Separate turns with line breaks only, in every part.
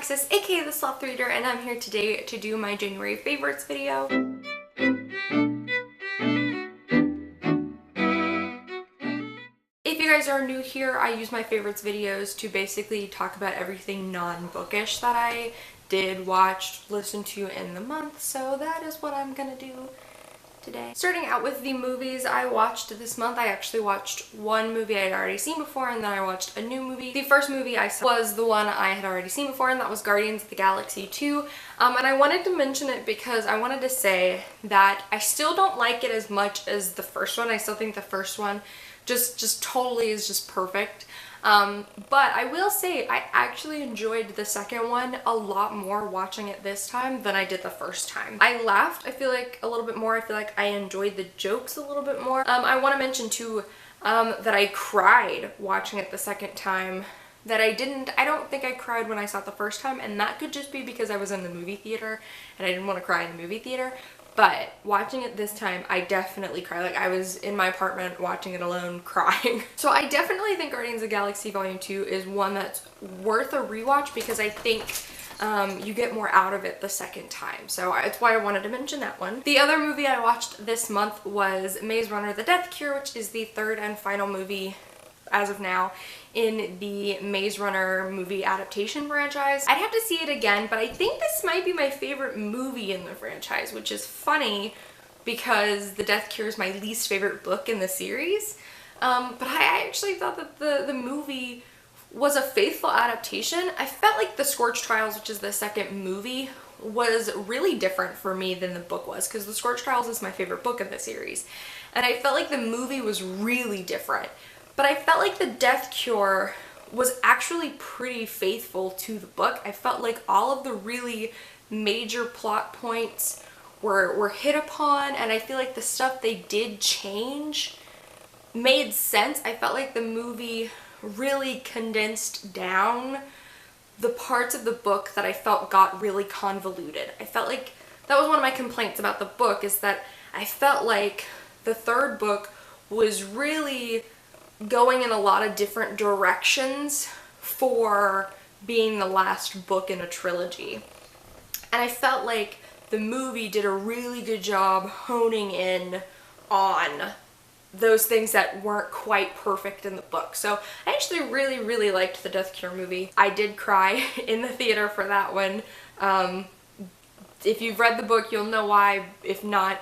Alexis, aka the Sloth Reader, and I'm here today to do my January favorites video. If you guys are new here, I use my favorites videos to basically talk about everything non-bookish that I did, watched, listened to in the month, so that is what I'm gonna do today. Starting out with the movies I watched this month, I actually watched one movie I had already seen before, and then I watched a new movie. The first movie I saw was the one I had already seen before, and that was Guardians of the Galaxy 2. And I wanted to mention it because I wanted to say that I still don't like it as much as the first one. I still think the first one just totally is just perfect. But I will say I actually enjoyed the second one a lot more watching it this time than I did the first time. I laughed, I feel like, a little bit more. I feel like I enjoyed the jokes a little bit more. I want to mention too that I cried watching it the second time. I don't think I cried when I saw it the first time, and that could just be because I was in the movie theater and I didn't want to cry in the movie theater. But watching it this time, I definitely cried. Like, I was in my apartment watching it alone, crying. So I definitely think Guardians of the Galaxy Volume 2 is one that's worth a rewatch because I think you get more out of it the second time. So that's why I wanted to mention that one. The other movie I watched this month was Maze Runner: The Death Cure, which is the third and final movie as of now in the Maze Runner movie adaptation franchise. I'd have to see it again, but I think this might be my favorite movie in the franchise, which is funny because The Death Cure is my least favorite book in the series. But I actually thought that the movie was a faithful adaptation. I felt like The Scorch Trials, which is the second movie, was really different for me than the book was, because The Scorch Trials is my favorite book in the series. And I felt like the movie was really different. But I felt like The Death Cure was actually pretty faithful to the book. I felt like all of the really major plot points were hit upon, and I feel like the stuff they did change made sense. I felt like the movie really condensed down the parts of the book that I felt got really convoluted. I felt like that was one of my complaints about the book, is that I felt like the third book was really going in a lot of different directions for being the last book in a trilogy. And I felt like the movie did a really good job honing in on those things that weren't quite perfect in the book. So I actually really liked the Death Cure movie. I did cry in the theater for that one. If you've read the book, you'll know why. If not,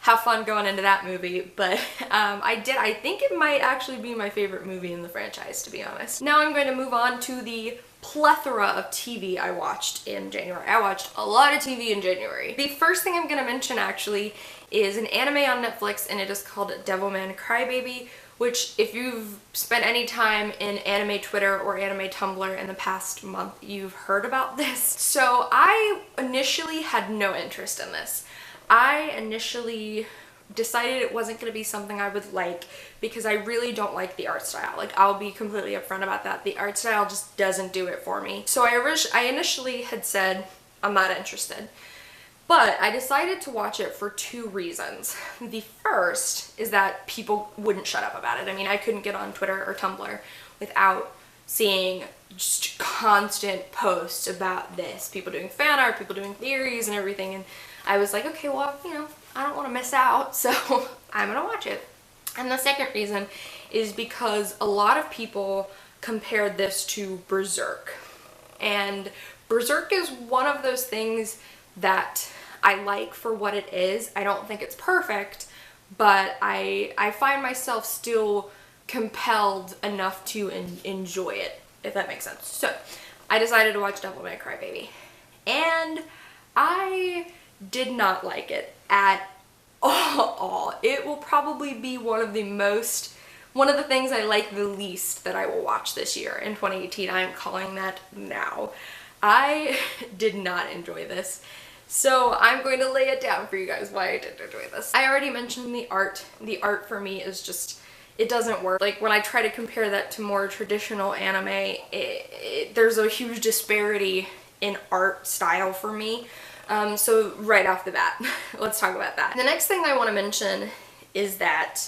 have fun going into that movie. But I think it might actually be my favorite movie in the franchise, to be honest. Now I'm going to move on to the plethora of TV I watched in January. I watched a lot of TV in January. The first thing I'm going to mention actually is an anime on Netflix, and it is called Devilman Crybaby, which, if you've spent any time in anime Twitter or anime Tumblr in the past month, you've heard about this. So I initially had no interest in this. I initially decided it wasn't going to be something I would like because I really don't like the art style. Like, I'll be completely upfront about that. The art style just doesn't do it for me. So I initially had said I'm not interested. But I decided to watch it for two reasons. The first is that people wouldn't shut up about it. I mean, I couldn't get on Twitter or Tumblr without seeing just constant posts about this. People doing fan art, people doing theories and everything. And I was like, okay, well, I don't want to miss out, so I'm gonna watch it. And the second reason is because a lot of people compared this to Berserk. And Berserk is one of those things that I like for what it is. I don't think it's perfect, but I find myself still compelled enough to enjoy it, if that makes sense. So I decided to watch Devilman Crybaby, and I did not like it at all. It will probably be one of the things I like the least that I will watch this year in 2018. I am calling that now. I did not enjoy this. So I'm going to lay it down for you guys why I didn't enjoy this. I already mentioned the art. The art for me is just, it doesn't work. Like, when I try to compare that to more traditional anime, there's a huge disparity in art style for me. So right off the bat, let's talk about that. The next thing I want to mention is that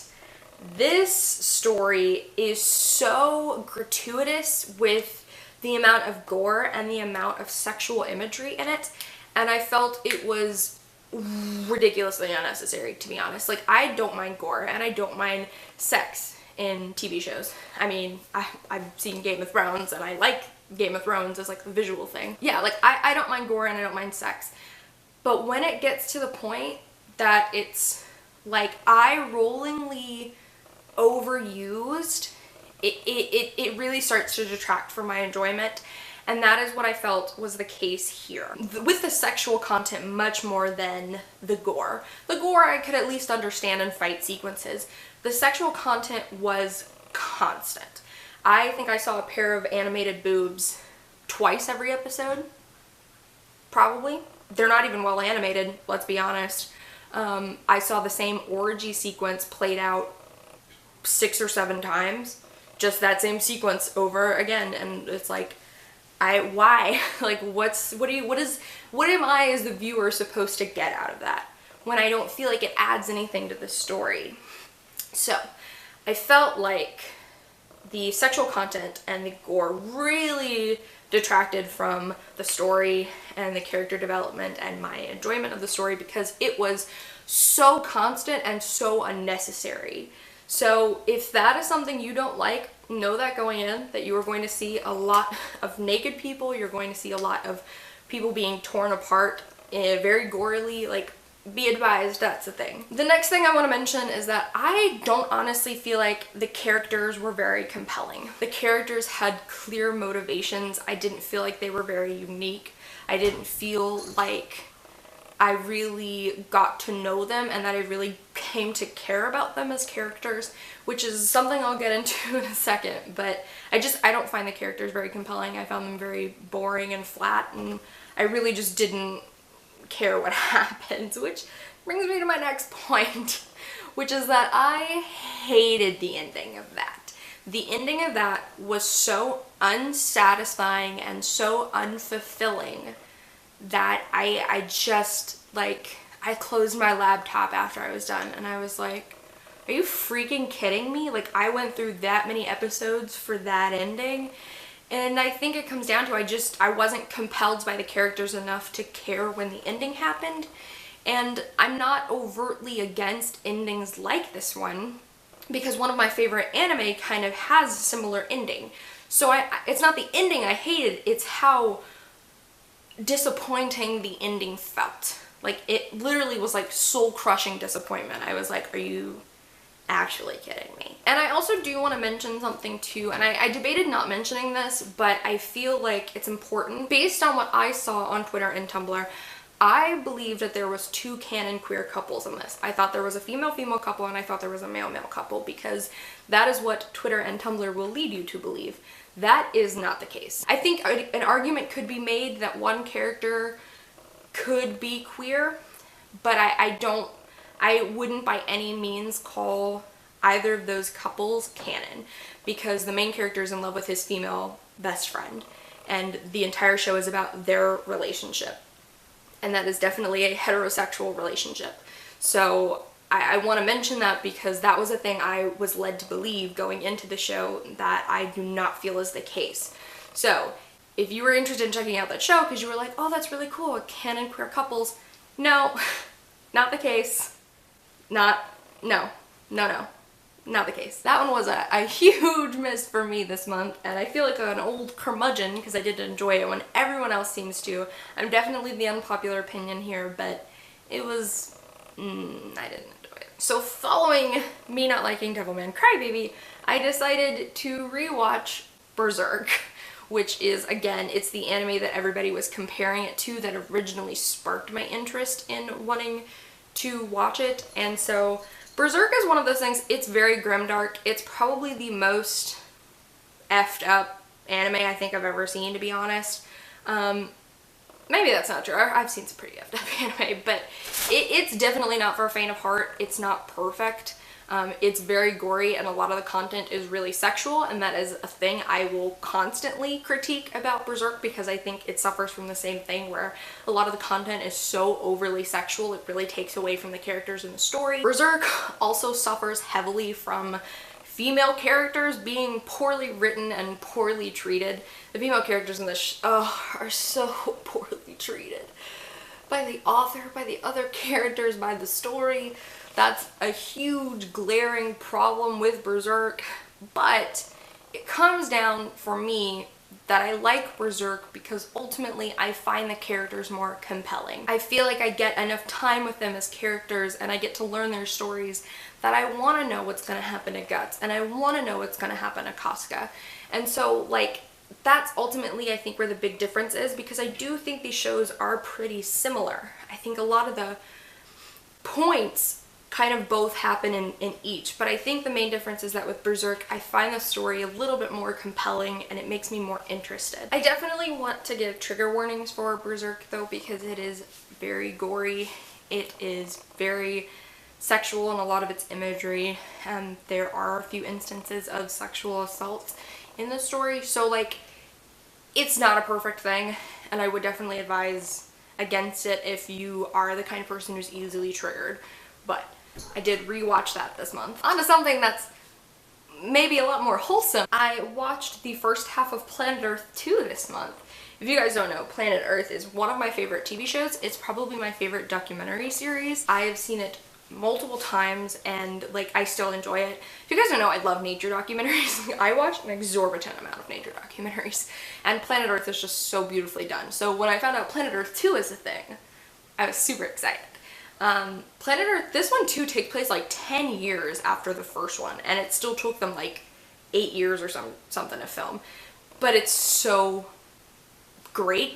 this story is so gratuitous with the amount of gore and the amount of sexual imagery in it, and I felt it was ridiculously unnecessary, to be honest. Like, I don't mind gore and I don't mind sex in TV shows. I mean, I've seen Game of Thrones and I like Game of Thrones as like the visual thing. Yeah, like I don't mind gore and I don't mind sex. But when it gets to the point that it's like eye-rollingly overused, it really starts to detract from my enjoyment. And that is what I felt was the case here. With the sexual content much more than the gore. The gore I could at least understand in fight sequences. The sexual content was constant. I think I saw a pair of animated boobs twice every episode. Probably. They're not even well animated, let's be honest. I saw the same orgy sequence played out 6 or 7 times. Just that same sequence over again, and it's like, why? Like, what am I as the viewer supposed to get out of that when I don't feel like it adds anything to the story? So, I felt like the sexual content and the gore really detracted from the story and the character development and my enjoyment of the story because it was so constant and so unnecessary. So if that is something you don't like, know that going in, that you are going to see a lot of naked people, you're going to see a lot of people being torn apart very gorily, like, be advised, that's the thing. The next thing I want to mention is that I don't honestly feel like the characters were very compelling. The characters had clear motivations. I didn't feel like they were very unique. I didn't feel like I really got to know them and that I really came to care about them as characters, which is something I'll get into in a second, but I don't find the characters very compelling. I found them very boring and flat, and I really just didn't care what happens, which brings me to my next point, which is that I hated the ending of that. The ending of that was so unsatisfying and so unfulfilling that I just, like, I closed my laptop after I was done and I was like, are you freaking kidding me? Like, I went through that many episodes for that ending. And I think it comes down to I wasn't compelled by the characters enough to care when the ending happened. And I'm not overtly against endings like this one, because one of my favorite anime kind of has a similar ending. So it's not the ending I hated, it's how disappointing the ending felt. Like, it literally was like soul-crushing disappointment. I was like, are you actually kidding me? And I also do want to mention something too, and I debated not mentioning this, but I feel like it's important. Based on what I saw on Twitter and Tumblr, I believe that there was 2 canon queer couples in this. I thought there was a female-female couple and I thought there was a male-male couple, because that is what Twitter and Tumblr will lead you to believe. That is not the case. I think an argument could be made that one character could be queer, but I wouldn't by any means call either of those couples canon, because the main character is in love with his female best friend, and the entire show is about their relationship. And that is definitely a heterosexual relationship. So I want to mention that because that was a thing I was led to believe going into the show that I do not feel is the case. So if you were interested in checking out that show because you were like, oh, that's really cool, canon queer couples, no, not the case. No, not the case. That one was a huge miss for me this month, and I feel like an old curmudgeon because I didn't enjoy it when everyone else seems to. I'm definitely the unpopular opinion here, but it was, I didn't enjoy it. So following me not liking Devilman Crybaby, I decided to rewatch Berserk, which is, again, it's the anime that everybody was comparing it to that originally sparked my interest in wanting to watch it. And so Berserk is one of those things, it's very grimdark. It's probably the most effed up anime I think I've ever seen, to be honest. Maybe that's not true. I've seen some pretty effed up anime, but it's definitely not for a faint of heart. It's not perfect. It's very gory, and a lot of the content is really sexual, and that is a thing I will constantly critique about Berserk, because I think it suffers from the same thing where a lot of the content is so overly sexual it really takes away from the characters in the story. Berserk also suffers heavily from female characters being poorly written and poorly treated. The female characters in this are so poorly treated. By the author, by the other characters, by the story. That's a huge glaring problem with Berserk, but it comes down for me that I like Berserk because ultimately I find the characters more compelling. I feel like I get enough time with them as characters and I get to learn their stories that I want to know what's going to happen to Guts and I want to know what's going to happen to Casca. And so like that's ultimately I think where the big difference is, because I do think these shows are pretty similar. I think a lot of the points kind of both happen in each, but I think the main difference is that with Berserk I find the story a little bit more compelling and it makes me more interested. I definitely want to give trigger warnings for Berserk though, because it is very gory, it is very sexual in a lot of its imagery, and there are a few instances of sexual assault in the story, so like it's not a perfect thing and I would definitely advise against it if you are the kind of person who's easily triggered. But I did rewatch that this month. On to something that's maybe a lot more wholesome. I watched the first half of Planet Earth 2 this month. If you guys don't know, Planet Earth is one of my favorite TV shows. It's probably my favorite documentary series. I have seen it multiple times and like I still enjoy it. If you guys don't know, I love nature documentaries. I watch an exorbitant amount of nature documentaries and Planet Earth is just so beautifully done. So when I found out Planet Earth 2 is a thing, I was super excited. Planet Earth, this one too takes place like 10 years after the first one, and it still took them like 8 years or something to film. But it's so great.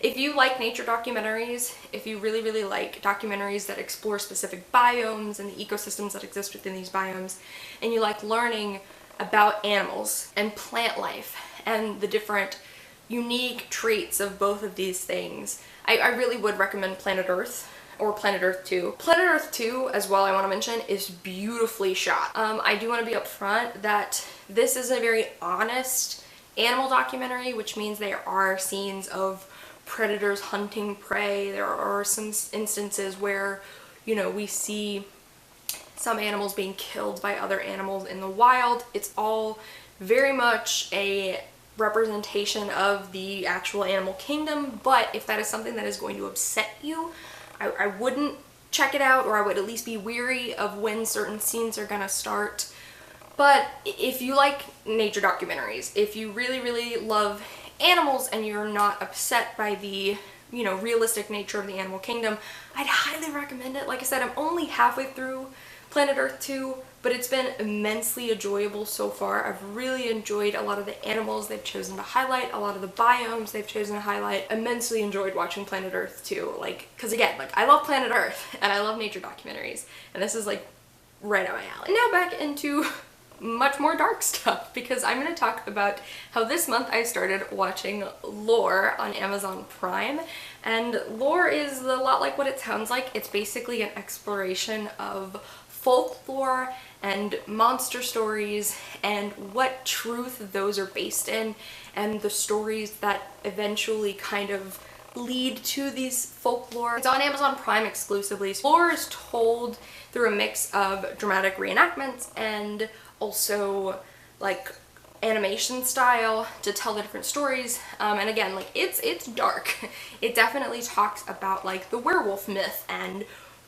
If you like nature documentaries, if you really like documentaries that explore specific biomes and the ecosystems that exist within these biomes, and you like learning about animals and plant life and the different unique traits of both of these things, I really would recommend Planet Earth. Or Planet Earth 2. Planet Earth 2, as well, I want to mention, is beautifully shot. I do want to be upfront that this is a very honest animal documentary, which means there are scenes of predators hunting prey. There are some instances where, you know, we see some animals being killed by other animals in the wild. It's all very much a representation of the actual animal kingdom, but if that is something that is going to upset you, I wouldn't check it out, or I would at least be weary of when certain scenes are gonna start. But if you like nature documentaries, if you really love animals and you're not upset by the, you know, realistic nature of the animal kingdom, I'd highly recommend it. Like I said, I'm only halfway through Planet Earth 2, but it's been immensely enjoyable so far. I've really enjoyed a lot of the animals they've chosen to highlight, a lot of the biomes they've chosen to highlight. Immensely enjoyed watching Planet Earth 2, like, because again, like, I love Planet Earth and I love nature documentaries, and this is like right up my alley. Now back into much more dark stuff, because I'm going to talk about how this month I started watching Lore on Amazon Prime. And Lore is a lot like what it sounds like. It's basically an exploration of folklore and monster stories and what truth those are based in, and the stories that eventually kind of lead to these folklore. It's on Amazon Prime exclusively. Lore is told through a mix of dramatic reenactments and also like animation style to tell the different stories, and again, like, it's dark. It definitely talks about like the werewolf myth and,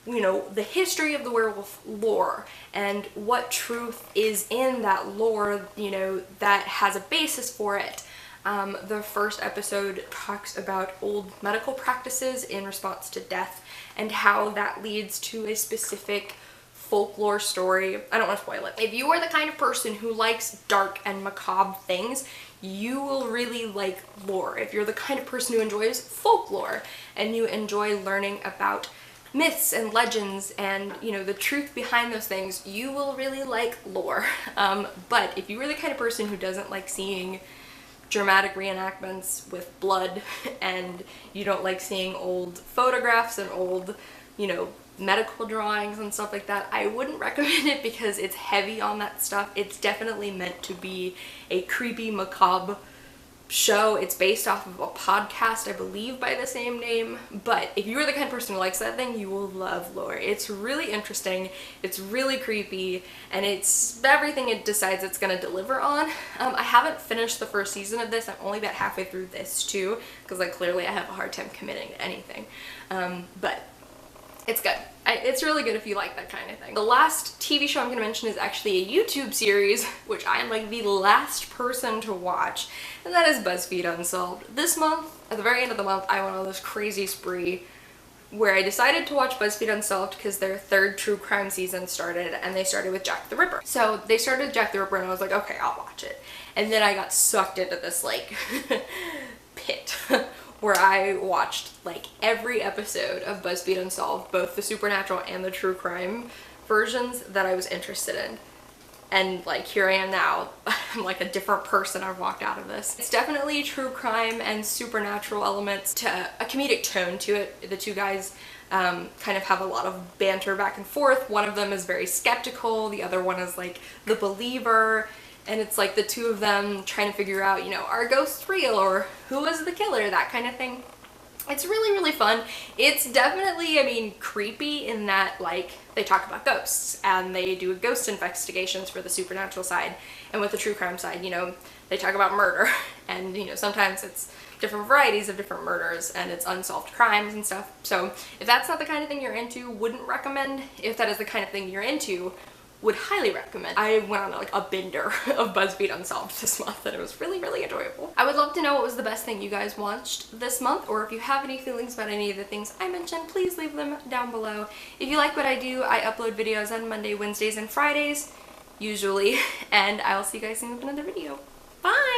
you know, the history of the werewolf lore and what truth is in that lore, you know, that has a basis for it. The first episode talks about old medical practices in response to death and how that leads to a specific folklore story. I don't want to spoil it. If you are the kind of person who likes dark and macabre things, you will really like Lore. If you're the kind of person who enjoys folklore and you enjoy learning about myths and legends and, you know, the truth behind those things, you will really like Lore. But if you are the kind of person who doesn't like seeing dramatic reenactments with blood and you don't like seeing old photographs and old, you know, medical drawings and stuff like that, I wouldn't recommend it because it's heavy on that stuff. It's definitely meant to be a creepy, macabre show. It's based off of a podcast, I believe, by the same name. But if you are the kind of person who likes that thing, you will love lore. It's really interesting, it's really creepy, and it's everything it decides it's gonna deliver on. I haven't finished the first season of this. I'm only about halfway through this too, because like clearly I have a hard time committing to anything. But it's good. It's really good if you like that kind of thing. The last TV show I'm going to mention is actually a YouTube series, which I am like the last person to watch, and that is BuzzFeed Unsolved. This month, at the very end of the month, I went on this crazy spree where I decided to watch BuzzFeed Unsolved because their third true crime season started, and they started with Jack the Ripper. So they started with Jack the Ripper, and I was like, okay, I'll watch it. And then I got sucked into this like pit where I watched like every episode of BuzzFeed Unsolved, both the supernatural and the true crime versions that I was interested in. And like here I am now, I'm like a different person. I've walked out of this. It's definitely true crime and supernatural elements to a comedic tone to it. The two guys kind of have a lot of banter back and forth. One of them is very skeptical, the other one is like the believer. And it's like the two of them trying to figure out, you know, are ghosts real or who was the killer, that kind of thing. It's really, really fun. It's definitely, I mean, creepy in that, like, they talk about ghosts and they do ghost investigations for the supernatural side. And with the true crime side, you know, they talk about murder. And, you know, sometimes it's different varieties of different murders and it's unsolved crimes and stuff. So if that's not the kind of thing you're into, wouldn't recommend. If that is the kind of thing you're into, would highly recommend. I went on like a bender of BuzzFeed Unsolved this month and it was really, really enjoyable. I would love to know what was the best thing you guys watched this month, or if you have any feelings about any of the things I mentioned, please leave them down below. If you like what I do, I upload videos on Monday, Wednesdays, and Fridays, usually, and I will see you guys soon with another video. Bye!